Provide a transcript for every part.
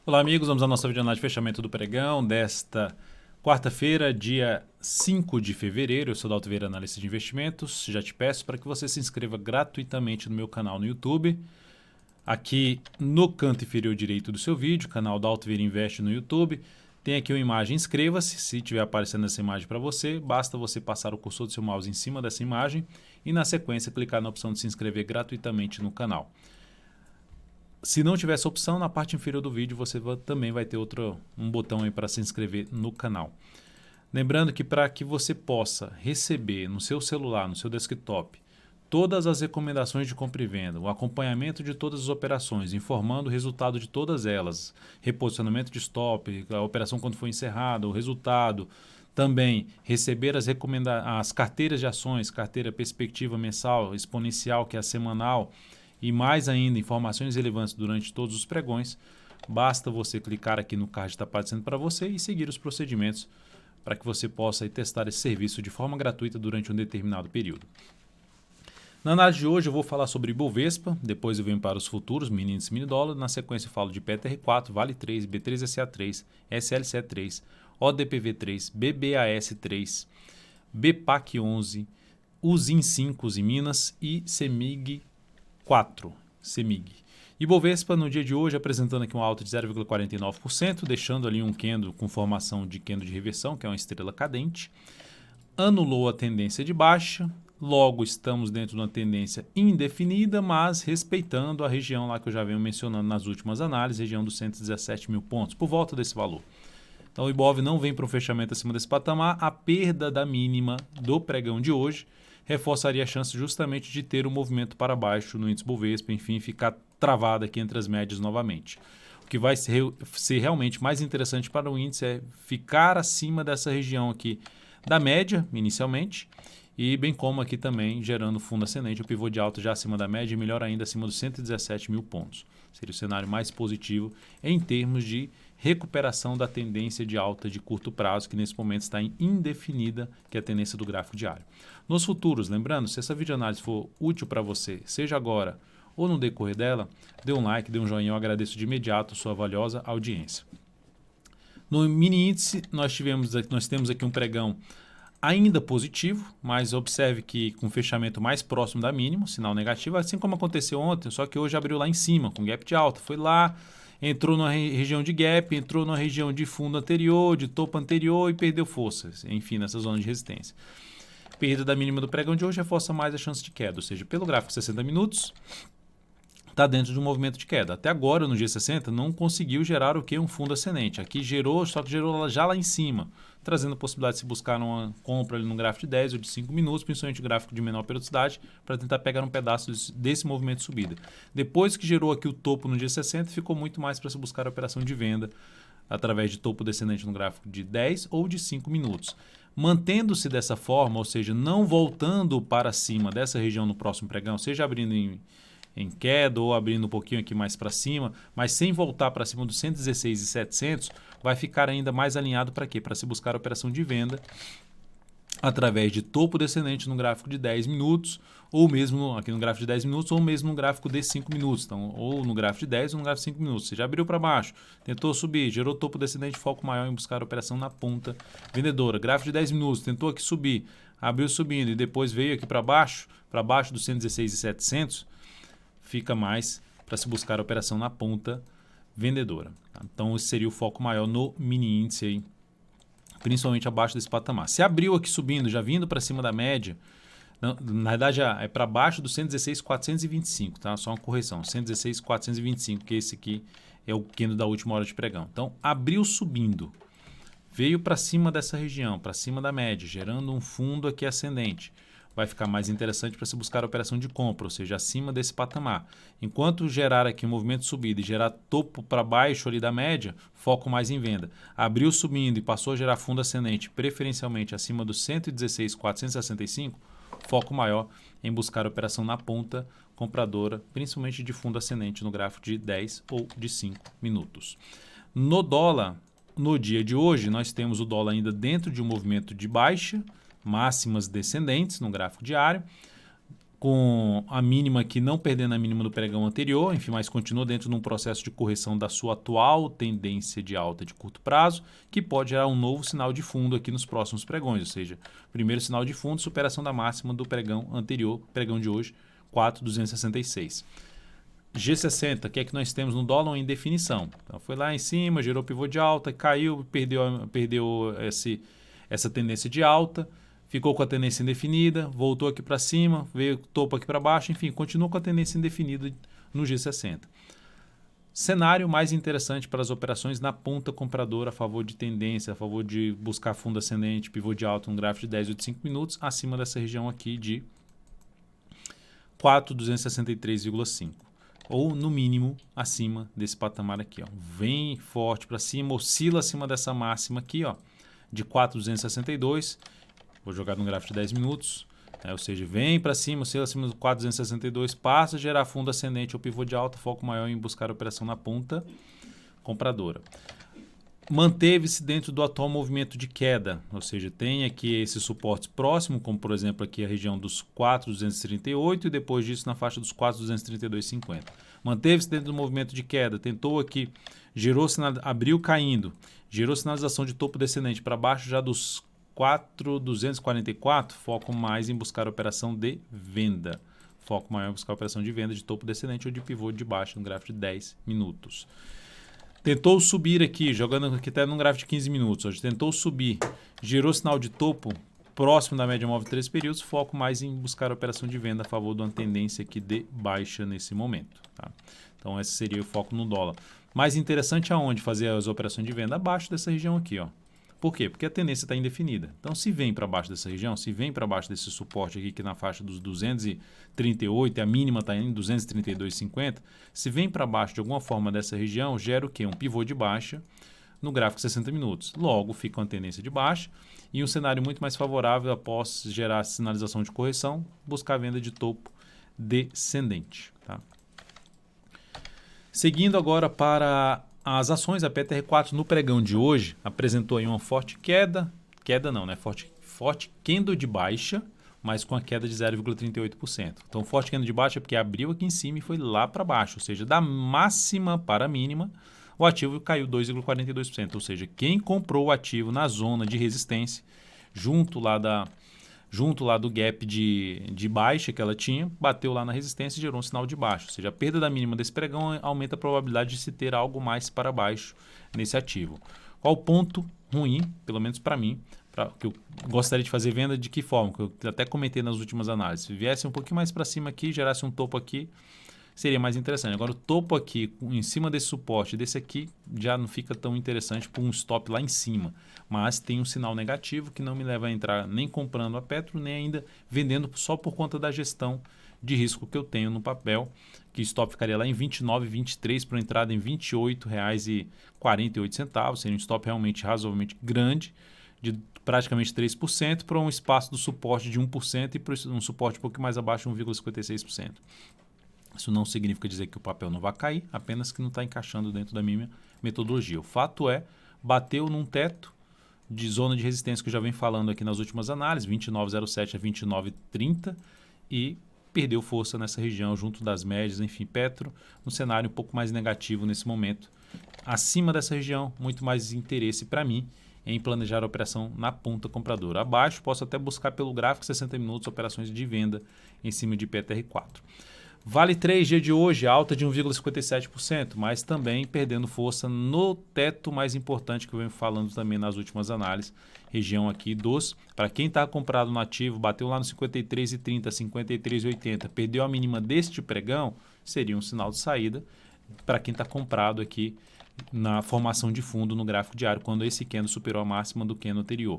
Olá, amigos. Vamos à nossa videoanálise de fechamento do pregão desta quarta-feira, dia 5 de fevereiro. Eu sou Dalto Vieira, analista de investimentos. Já te peço para que você se inscreva gratuitamente no meu canal no YouTube. Aqui no canto inferior direito do seu vídeo, canal Dalto Vieira Investe no YouTube. Tem aqui uma imagem, inscreva-se. Se estiver aparecendo essa imagem para você, basta você passar o cursor do seu mouse em cima dessa imagem e, na sequência, clicar na opção de se inscrever gratuitamente no canal. Se não tiver essa opção, na parte inferior do vídeo você também vai ter um botão aí para se inscrever no canal. Lembrando que para que você possa receber no seu celular, no seu desktop, todas as recomendações de compra e venda, o acompanhamento de todas as operações, informando o resultado de todas elas, reposicionamento de stop, a operação quando foi encerrada, o resultado, também receber as carteiras de ações, carteira perspectiva mensal, exponencial, que é a semanal, e mais ainda informações relevantes durante todos os pregões, basta você clicar aqui no card que está aparecendo para você e seguir os procedimentos para que você possa testar esse serviço de forma gratuita durante um determinado período. Na análise de hoje eu vou falar sobre Ibovespa, depois eu venho para os futuros, mini índice, mini dólar, na sequência eu falo de PTR4, Vale 3, B3SA3, SLC3, ODPV3, BBAS3, BPAC11, USIN 5 em Minas e CEMIG 4, CEMIG. Ibovespa no dia de hoje apresentando aqui uma alta de 0,49%, deixando ali um candle com formação de candle de reversão, que é uma estrela cadente. Anulou a tendência de baixa, logo estamos dentro de uma tendência indefinida, mas respeitando a região lá que eu já venho mencionando nas últimas análises, região dos 117 mil pontos, por volta desse valor. Então o Ibov não vem para um fechamento acima desse patamar, a perda da mínima do pregão de hoje reforçaria a chance justamente de ter um movimento para baixo no índice Bovespa, enfim, ficar travado aqui entre as médias novamente. O que vai ser realmente mais interessante para o índice é ficar acima dessa região aqui da média, inicialmente, e bem como aqui também gerando fundo ascendente, o pivô de alta já acima da média e melhor ainda acima dos 117 mil pontos. Seria o cenário mais positivo em termos de recuperação da tendência de alta de curto prazo, que nesse momento está indefinida, que é a tendência do gráfico diário. Nos futuros, lembrando, se essa videoanálise for útil para você, seja agora ou no decorrer dela, dê um like, dê um joinha, eu agradeço de imediato sua valiosa audiência. No mini índice, nós temos aqui um pregão ainda positivo, mas observe que com fechamento mais próximo da mínima, sinal negativo, assim como aconteceu ontem, só que hoje abriu lá em cima, com gap de alta, foi lá, entrou na região de gap, entrou na região de fundo anterior, de topo anterior e perdeu força, enfim, nessa zona de resistência. Perda da mínima do pregão de hoje reforça mais a chance de queda, ou seja, pelo gráfico 60 minutos, está dentro de um movimento de queda. Até agora, no dia 60, não conseguiu gerar o que? Um fundo ascendente. Aqui gerou, só que gerou já lá em cima, trazendo a possibilidade de se buscar uma compra ali no gráfico de 10 ou de 5 minutos, principalmente o gráfico de menor periodicidade, para tentar pegar um pedaço desse movimento de subida. Depois que gerou aqui o topo no dia 60, ficou muito mais para se buscar a operação de venda através de topo descendente no gráfico de 10 ou de 5 minutos. Mantendo-se dessa forma, ou seja, não voltando para cima dessa região no próximo pregão, seja abrindo em queda ou abrindo um pouquinho aqui mais para cima, mas sem voltar para cima dos 116.700, vai ficar ainda mais alinhado para quê? Para se buscar a operação de venda através de topo descendente no gráfico de 10 minutos, ou mesmo aqui no gráfico de 10 minutos, ou mesmo no gráfico de 5 minutos. Então, ou no gráfico de 10 ou no gráfico de 5 minutos. Você já abriu para baixo, tentou subir, gerou topo descendente, foco maior em buscar a operação na ponta vendedora. Gráfico de 10 minutos, tentou aqui subir, abriu subindo e depois veio aqui para baixo dos 116.700, fica mais para se buscar a operação na ponta vendedora. Tá? Então, esse seria o foco maior no mini índice aí, principalmente abaixo desse patamar. Se abriu aqui subindo, já vindo para cima da média, na verdade já é para baixo do 116.425, tá? Só uma correção, 116.425, que esse aqui é o candle da última hora de pregão. Então, abriu subindo, veio para cima dessa região, para cima da média, gerando um fundo aqui ascendente. Vai ficar mais interessante para se buscar a operação de compra, ou seja, acima desse patamar. Enquanto gerar aqui um movimento de subida e gerar topo para baixo ali da média, foco mais em venda. Abriu subindo e passou a gerar fundo ascendente, preferencialmente acima dos 116.465, foco maior em buscar a operação na ponta compradora, principalmente de fundo ascendente no gráfico de 10 ou de 5 minutos. No dólar, no dia de hoje, nós temos o dólar ainda dentro de um movimento de baixa, máximas descendentes no gráfico diário. com a mínima aqui não perdendo a mínima do pregão anterior, enfim, mas continua dentro de um processo de correção da sua atual tendência de alta de curto prazo, que pode gerar um novo sinal de fundo aqui nos próximos pregões, ou seja, primeiro sinal de fundo, superação da máxima do pregão anterior, pregão de hoje, 4.266. G60, o que é que nós temos no dólar em definição? Então, foi lá em cima, gerou pivô de alta, caiu, perdeu essa tendência de alta, ficou com a tendência indefinida, voltou aqui para cima, veio topo aqui para baixo, enfim, continua com a tendência indefinida no G60. Cenário mais interessante para as operações na ponta compradora a favor de tendência, a favor de buscar fundo ascendente, pivô de alta, um gráfico de 10 ou de 5 minutos, acima dessa região aqui de 4.263,5. Ou, no mínimo, acima desse patamar aqui. Ó. Vem forte para cima, oscila acima dessa máxima aqui, ó, de 4.262. Vou jogar no gráfico de 10 minutos. Ou seja, vem para cima, oscila acima do 4.262, passa a gerar fundo ascendente ou pivô de alta, foco maior em buscar a operação na ponta compradora. Manteve-se dentro do atual movimento de queda, ou seja, tem aqui esses suportes próximos, como por exemplo aqui a região dos 4.238 e depois disso na faixa dos 4.232,50. Manteve-se dentro do movimento de queda, tentou aqui, abriu caindo, gerou sinalização de topo descendente para baixo já dos 4.244, foco mais em buscar a operação de venda. Foco maior em buscar a operação de venda de topo descendente ou de pivô de baixo no gráfico de 10 minutos. Tentou subir aqui, jogando aqui até num gráfico de 15 minutos. Hoje tentou subir, gerou sinal de topo próximo da média móvel de 3 períodos, foco mais em buscar a operação de venda a favor de uma tendência aqui de baixa nesse momento. Tá? Então esse seria o foco no dólar. Mais interessante aonde fazer as operações de venda? Abaixo dessa região aqui, ó. Por quê? Porque a tendência está indefinida. Então, se vem para baixo dessa região, se vem para baixo desse suporte aqui, que na faixa dos 238, a mínima está em 232,50, se vem para baixo de alguma forma dessa região, gera o quê? Um pivô de baixa no gráfico de 60 minutos. Logo, fica uma tendência de baixa e um cenário muito mais favorável após gerar sinalização de correção, buscar a venda de topo descendente. Tá? Seguindo agora para as ações, a PTR4 no pregão de hoje apresentou aí uma forte forte candle de baixa, mas com a queda de 0,38%. Então, forte candle de baixa é porque abriu aqui em cima e foi lá para baixo, ou seja, da máxima para a mínima, o ativo caiu 2,42%, ou seja, quem comprou o ativo na zona de resistência, junto lá do gap de baixa que ela tinha, bateu lá na resistência e gerou um sinal de baixa. Ou seja, a perda da mínima desse pregão aumenta a probabilidade de se ter algo mais para baixo nesse ativo. Qual o ponto ruim, pelo menos para mim, que eu gostaria de fazer venda de que forma? Que eu até comentei nas últimas análises. Se viesse um pouquinho mais para cima aqui, gerasse um topo aqui, seria mais interessante. Agora, o topo aqui, em cima desse suporte, desse aqui, já não fica tão interessante por um stop lá em cima. Mas tem um sinal negativo que não me leva a entrar nem comprando a Petro, nem ainda vendendo só por conta da gestão de risco que eu tenho no papel, que o stop ficaria lá em 29,23 para entrada em R$ 28,48. Seria um stop realmente razoavelmente grande, de praticamente 3%, para um espaço do suporte de 1% e para um suporte um pouco mais abaixo, 1,56%. Isso não significa dizer que o papel não vai cair, apenas que não está encaixando dentro da minha metodologia. O fato é, bateu num teto de zona de resistência que eu já venho falando aqui nas últimas análises, 29,07 a 29,30, e perdeu força nessa região junto das médias, enfim, Petro, um cenário um pouco mais negativo nesse momento. Acima dessa região, muito mais interesse para mim em planejar a operação na ponta compradora. Abaixo, posso até buscar pelo gráfico 60 minutos operações de venda em cima de PTR4. Vale 3, dia de hoje, alta de 1,57%, mas também perdendo força no teto mais importante que eu venho falando também nas últimas análises, região aqui para quem está comprado no ativo, bateu lá no 53,30, 53,80, perdeu a mínima deste pregão, seria um sinal de saída para quem está comprado aqui na formação de fundo no gráfico diário, quando esse candle superou a máxima do candle anterior.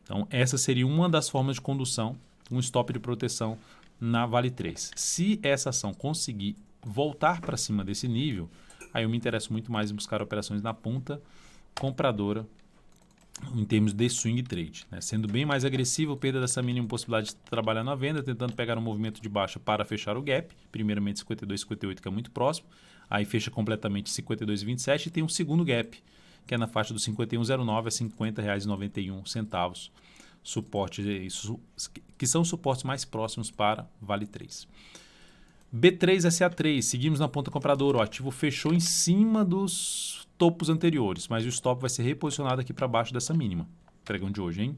Então, essa seria uma das formas de condução, um stop de proteção na Vale 3. Se essa ação conseguir voltar para cima desse nível, aí eu me interesso muito mais em buscar operações na ponta compradora em termos de swing trade, né? Sendo bem mais agressivo, perda dessa mínima possibilidade de trabalhar na venda, tentando pegar um movimento de baixa para fechar o gap, primeiramente 52,58, que é muito próximo, aí fecha completamente 52,27 e tem um segundo gap, que é na faixa do 51,09 a R$ 50,91, suporte, que são os suportes mais próximos para Vale 3. B3SA3, seguimos na ponta compradora, o ativo fechou em cima dos topos anteriores, mas o stop vai ser reposicionado aqui para baixo dessa mínima, pregão de hoje, hein?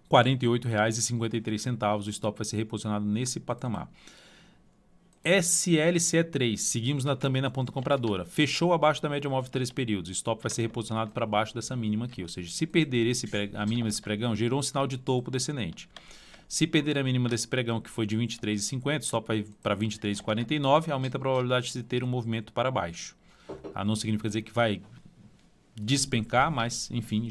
R$ 48,53, o stop vai ser reposicionado nesse patamar. SLCE3, seguimos também na ponta compradora, fechou abaixo da média móvel de 3 períodos, o stop vai ser reposicionado para baixo dessa mínima aqui, ou seja, se perder a mínima desse pregão, gerou um sinal de topo descendente. Se perder a mínima desse pregão, que foi de 23,50, stop vai para 23,49, aumenta a probabilidade de ter um movimento para baixo. Não significa dizer que vai despencar, mas, enfim,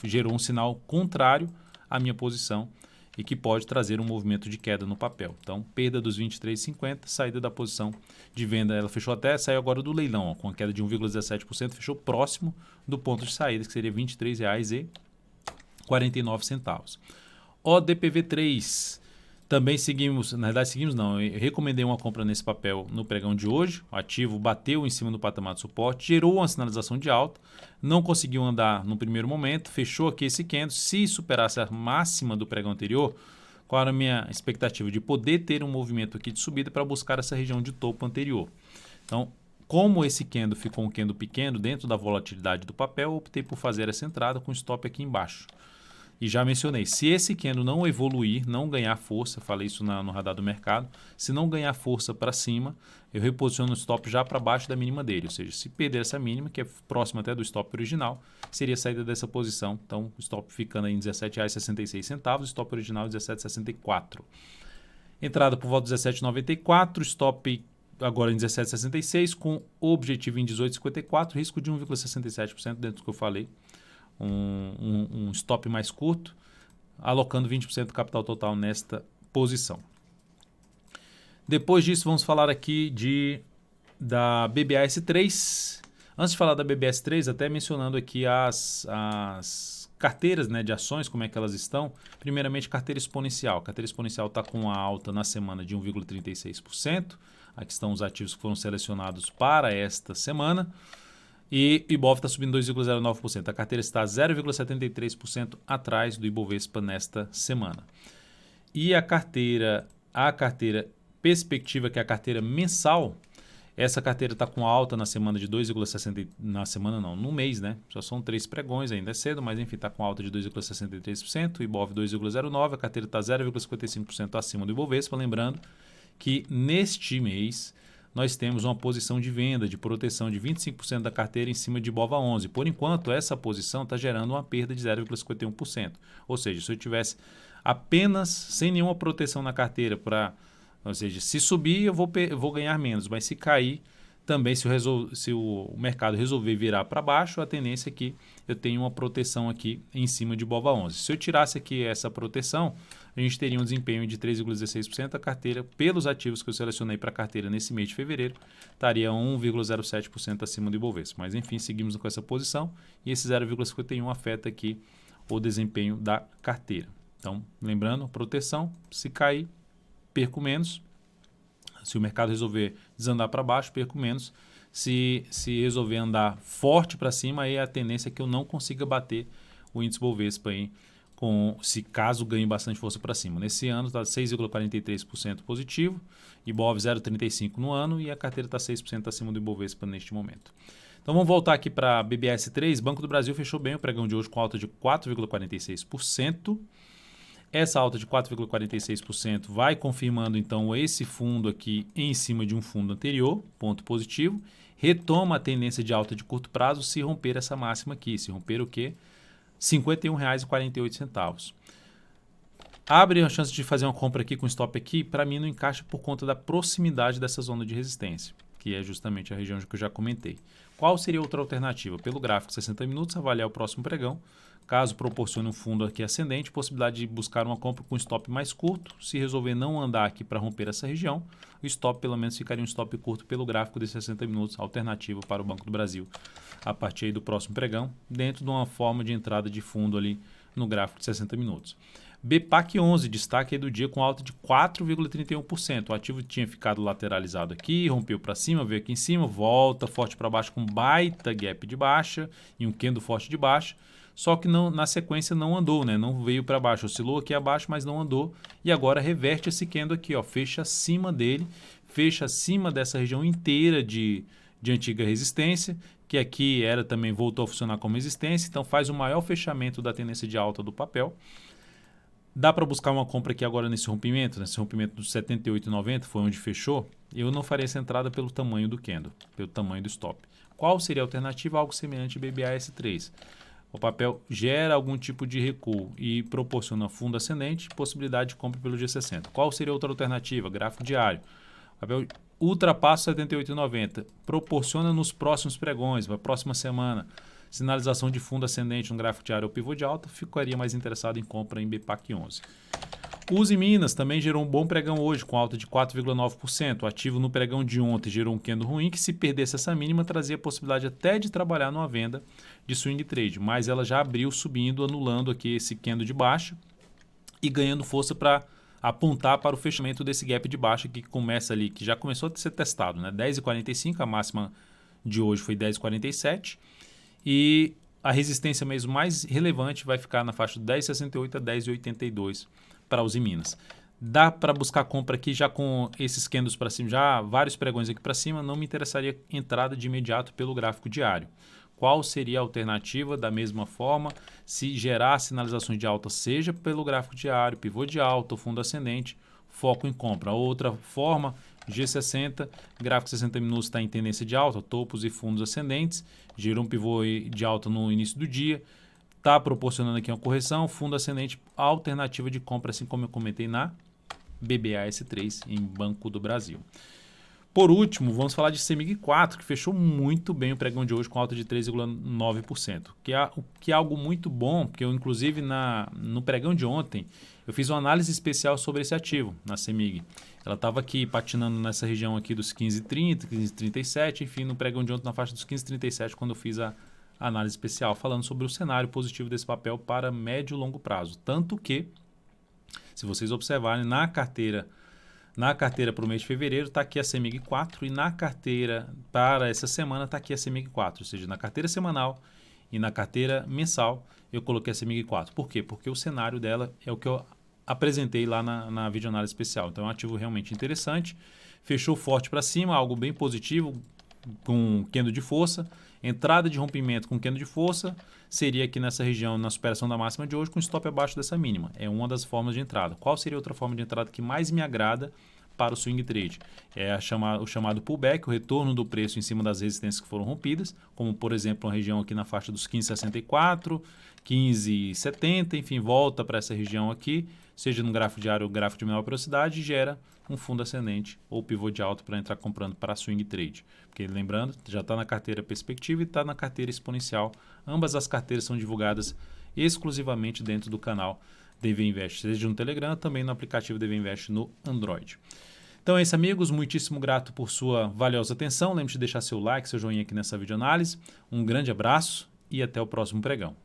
gerou um sinal contrário à minha posição e que pode trazer um movimento de queda no papel. Então, perda dos 23,50, saída da posição de venda. Ela fechou saiu agora do leilão, ó, com a queda de 1,17%, fechou próximo do ponto de saída, que seria R$ 23,49. ODPV3, também seguimos, na verdade seguimos não, eu recomendei uma compra nesse papel no pregão de hoje, o ativo bateu em cima do patamar de suporte, gerou uma sinalização de alta, não conseguiu andar no primeiro momento, fechou aqui esse candle, se superasse a máxima do pregão anterior, qual era a minha expectativa? De poder ter um movimento aqui de subida para buscar essa região de topo anterior. Então, como esse candle ficou um candle pequeno dentro da volatilidade do papel, eu optei por fazer essa entrada com stop aqui embaixo. E já mencionei, se esse candle não evoluir, não ganhar força, falei isso no radar do mercado, se não ganhar força para cima, eu reposiciono o stop já para baixo da mínima dele. Ou seja, se perder essa mínima, que é próxima até do stop original, seria a saída dessa posição. Então, o stop ficando em R$ 17,66, o stop original R$ 17,64. Entrada por volta de R$ 17,94, stop agora em R$ 17,66, com objetivo em R$ 18,54, risco de 1,67% dentro do que eu falei. Um stop mais curto, alocando 20% do capital total nesta posição. Depois disso, vamos falar aqui da BBAS3. Antes de falar da BBAS3, até mencionando aqui as carteiras, né, de ações, como é que elas estão. Primeiramente, carteira exponencial. A carteira exponencial está com uma alta na semana de 1,36%. Aqui estão os ativos que foram selecionados para esta semana. E o Ibov está subindo 2,09%. A carteira está 0,73% atrás do Ibovespa nesta semana. E a carteira perspectiva, que é a carteira mensal, essa carteira está com alta na semana de 2,60%. Na semana não, no mês, né? Só são 3 pregões, ainda é cedo, mas enfim, está com alta de 2,63%. O Ibov 2,09%. A carteira está 0,55% acima do Ibovespa. Lembrando que neste mês nós temos uma posição de venda, de proteção de 25% da carteira em cima de Ibova 11. Por enquanto, essa posição está gerando uma perda de 0,51%. Ou seja, se eu tivesse apenas sem nenhuma proteção na carteira, ou seja, se subir eu vou ganhar menos, mas se cair, também se o mercado resolver virar para baixo, a tendência é que eu tenha uma proteção aqui em cima de Ibova 11. Se eu tirasse aqui essa proteção, a gente teria um desempenho de 3,16%. A carteira, pelos ativos que eu selecionei para a carteira nesse mês de fevereiro, estaria 1,07% acima do Ibovespa. Mas enfim, seguimos com essa posição e esse 0,51 afeta aqui o desempenho da carteira. Então, lembrando, proteção, se cair, perco menos. Se o mercado resolver desandar para baixo, perco menos. Se resolver andar forte para cima, aí a tendência é que eu não consiga bater o índice Bovespa aí, caso ganhe bastante força para cima. Nesse ano está 6,43% positivo, Ibov 0,35% no ano e a carteira está 6% acima do Ibovespa neste momento. Então vamos voltar aqui para a BBAS3. Banco do Brasil fechou bem o pregão de hoje com alta de 4,46%. Essa alta de 4,46% vai confirmando então esse fundo aqui em cima de um fundo anterior, ponto positivo. Retoma a tendência de alta de curto prazo se romper essa máxima aqui. Se romper o quê? R$ 51,48. Abre a chance de fazer uma compra aqui com stop aqui, para mim não encaixa por conta da proximidade dessa zona de resistência, que é justamente a região que eu já comentei. Qual seria outra alternativa? Pelo gráfico 60 minutos, avaliar o próximo pregão. Caso proporcione um fundo aqui ascendente, possibilidade de buscar uma compra com stop mais curto. Se resolver não andar aqui para romper essa região, o stop pelo menos ficaria um stop curto pelo gráfico de 60 minutos, alternativa para o Banco do Brasil. A partir aí do próximo pregão, dentro de uma forma de entrada de fundo ali no gráfico de 60 minutos. BPAC 11, destaque aí do dia com alta de 4,31%. O ativo tinha ficado lateralizado aqui, rompeu para cima, veio aqui em cima, volta forte para baixo com baita gap de baixa e um candle forte de baixa. só que não, na sequência não andou, né? Não veio para baixo, oscilou aqui abaixo, mas não andou, e agora reverte esse candle aqui, ó, fecha acima dele, fecha acima dessa região inteira de antiga resistência, que aqui era também voltou a funcionar como resistência, então faz o maior fechamento da tendência de alta do papel. Dá para buscar uma compra aqui agora nesse rompimento dos 78,90 foi onde fechou. Eu não faria essa entrada pelo tamanho do candle, pelo tamanho do stop. Qual seria a alternativa? Algo semelhante ao BBAS3. O papel gera algum tipo de recuo e proporciona fundo ascendente, possibilidade de compra pelo G60. Qual seria outra alternativa? Gráfico diário. O papel ultrapassa 78,90, proporciona nos próximos pregões, na próxima semana, sinalização de fundo ascendente no gráfico diário ou pivô de alta, ficaria mais interessado em compra em BPAC 11. Uzi Minas também gerou um bom pregão hoje, com alta de 4,9%. Ativo no pregão de ontem gerou um candle ruim, que se perdesse essa mínima, trazia a possibilidade até de trabalhar numa venda de swing trade, mas ela já abriu subindo, anulando aqui esse candle de baixa e ganhando força para apontar para o fechamento desse gap de baixa que começa ali, que já começou a ser testado, né? 10,45, a máxima de hoje foi 10,47 e a resistência mesmo mais relevante vai ficar na faixa de 10,68 a 10,82 para Uzi Minas. Dá para buscar compra aqui já com esses candles para cima, já vários pregões aqui para cima, não me interessaria entrada de imediato pelo gráfico diário. Qual seria a alternativa? Da mesma forma, se gerar sinalizações de alta, seja pelo gráfico diário, pivô de alta ou fundo ascendente, foco em compra. Outra forma, G60, gráfico 60 minutos está em tendência de alta, topos e fundos ascendentes, gerou um pivô de alta no início do dia, está proporcionando aqui uma correção, fundo ascendente, alternativa de compra, assim como eu comentei na BBAS3 em Banco do Brasil. Por último, vamos falar de CEMIG 4, que fechou muito bem o pregão de hoje com alta de 3,9%, que é algo muito bom, porque eu inclusive no pregão de ontem eu fiz uma análise especial sobre esse ativo na CEMIG. Ela estava aqui patinando nessa região aqui dos 15,30, 15,37, enfim, no pregão de ontem na faixa dos 15,37, quando eu fiz a análise especial, falando sobre o cenário positivo desse papel para médio e longo prazo. Tanto que, se vocês observarem, na carteira para o mês de fevereiro está aqui a CEMIG 4 e na carteira para essa semana está aqui a CEMIG 4, ou seja, na carteira semanal e na carteira mensal eu coloquei a CEMIG 4. Por quê? Porque o cenário dela é o que eu apresentei lá na videoanálise especial. Então é um ativo realmente interessante, fechou forte para cima, algo bem positivo, com candle de força, entrada de rompimento com candle de força, seria aqui nessa região, na superação da máxima de hoje, com stop abaixo dessa mínima. É uma das formas de entrada. Qual seria outra forma de entrada que mais me agrada para o swing trade? É o chamado pullback, o retorno do preço em cima das resistências que foram rompidas, como por exemplo uma região aqui na faixa dos 15,64, 15,70, enfim, volta para essa região aqui, seja no gráfico diário ou gráfico de menor velocidade, e gera um fundo ascendente ou pivô de alta para entrar comprando para swing trade. Porque lembrando, já está na carteira perspectiva e está na carteira exponencial. Ambas as carteiras são divulgadas exclusivamente dentro do canal DV Invest, seja no Telegram, também no aplicativo DV Invest no Android. Então é isso, amigos. Muitíssimo grato por sua valiosa atenção. Lembre-se de deixar seu like, seu joinha aqui nessa videoanálise. Um grande abraço e até o próximo pregão.